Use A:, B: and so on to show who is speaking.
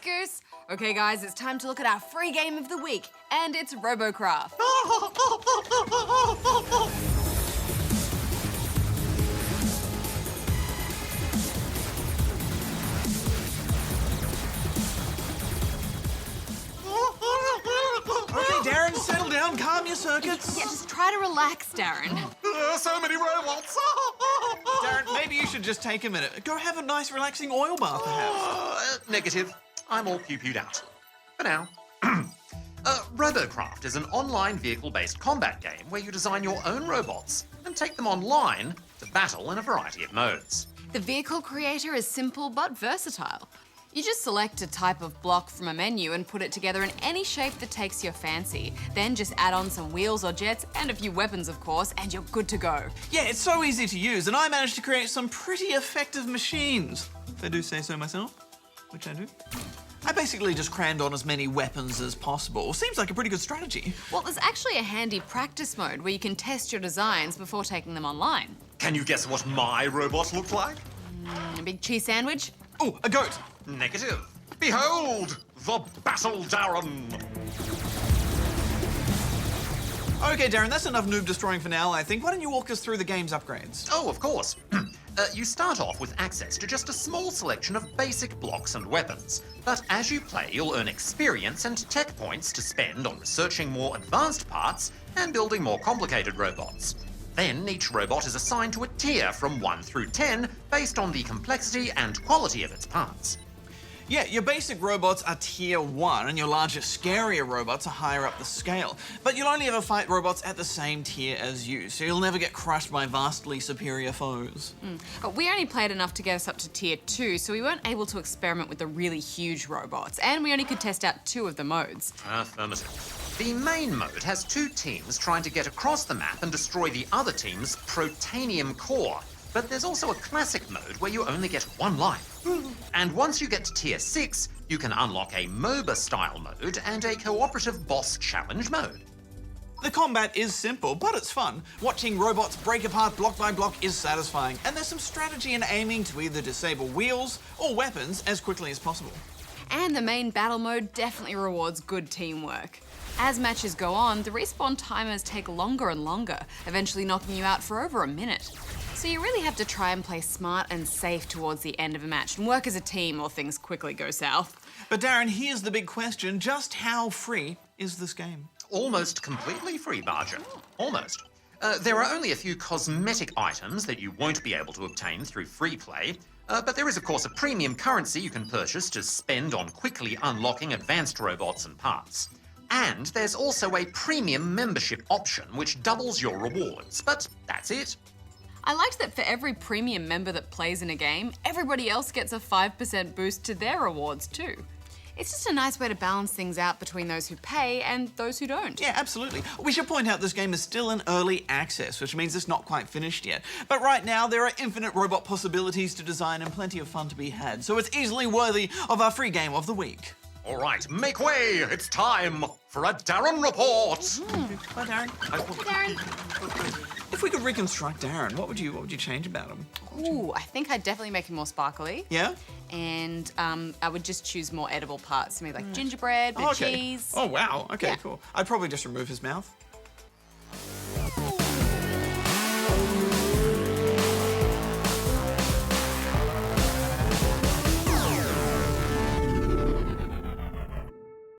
A: Goose. Okay, guys, it's time to look at our free game of the week, and it's Robocraft.
B: Okay, Darren, settle down, calm your circuits.
A: Yeah, just try to relax, Darren.
C: So many robots.
B: Darren, maybe you should just take a minute. Go have a nice, relaxing oil bath, perhaps.
C: Negative. I'm all pew-pewed out. For now. Robocraft is an online vehicle-based combat game where you design your own robots and take them online to battle in a variety of modes.
A: The vehicle creator is simple but versatile. You just select a type of block from a menu and put it together in any shape that takes your fancy. Then just add on some wheels or jets and a few weapons, of course, and you're good to go.
B: Yeah, it's so easy to use, and I managed to create some pretty effective machines. If I do say so myself, which I do. I basically just crammed on as many weapons as possible. Seems like a pretty good strategy.
A: Well, there's actually a handy practice mode where you can test your designs before taking them online.
C: Can you guess what my robot looked like?
A: A big cheese sandwich?
B: Oh, a goat.
C: Negative. Behold, the Battle Darren.
B: Okay, Darren, that's enough noob destroying for now, I think. Why don't you walk us through the game's upgrades?
C: Oh, of course. You start off with access to just a small selection of basic blocks and weapons. But as you play, you'll earn experience and tech points to spend on researching more advanced parts and building more complicated robots. Then each robot is assigned to a tier from 1 through 10 based on the complexity and quality of its parts.
B: Yeah, your basic robots are tier 1, and your larger, scarier robots are higher up the scale. But you'll only ever fight robots at the same tier as you, so you'll never get crushed by vastly superior foes.
A: We only played enough to get us up to tier 2, so we weren't able to experiment with the really huge robots, and we only could test out 2 of the modes.
C: Affirmative. The main mode has 2 teams trying to get across the map and destroy the other team's protanium core. But there's also a classic mode where you only get 1 life. And once you get to tier 6, you can unlock a MOBA-style mode and a cooperative boss challenge mode.
B: The combat is simple, but it's fun. Watching robots break apart block by block is satisfying, and there's some strategy in aiming to either disable wheels or weapons as quickly as possible.
A: And the main battle mode definitely rewards good teamwork. As matches go on, the respawn timers take longer and longer, eventually knocking you out for over a minute. So you really have to try and play smart and safe towards the end of a match and work as a team or things quickly go south.
B: But Darren, here's the big question. Just how free is this game?
C: Almost completely free, Barger. Almost. There are only a few cosmetic items that you won't be able to obtain through free play, but there is of course a premium currency you can purchase to spend on quickly unlocking advanced robots and parts. And there's also a premium membership option which doubles your rewards, but that's it.
A: I liked that for every premium member that plays in a game, everybody else gets a 5% boost to their rewards too. It's just a nice way to balance things out between those who pay and those who don't.
B: Yeah, absolutely. We should point out this game is still in early access, which means it's not quite finished yet. But right now, there are infinite robot possibilities to design and plenty of fun to be had, so it's easily worthy of our free game of the week.
C: All right, make way! It's time for a Darren report!
B: Bye, Darren.
A: Darren.
B: If we could reconstruct Darren, what would you change about him?
A: Ooh, I think I'd definitely make him more sparkly.
B: Yeah?
A: And I would just choose more edible parts, maybe like gingerbread, bit of cheese.
B: Oh, wow. Okay,
A: Yeah.
B: cool. I'd probably just remove his mouth.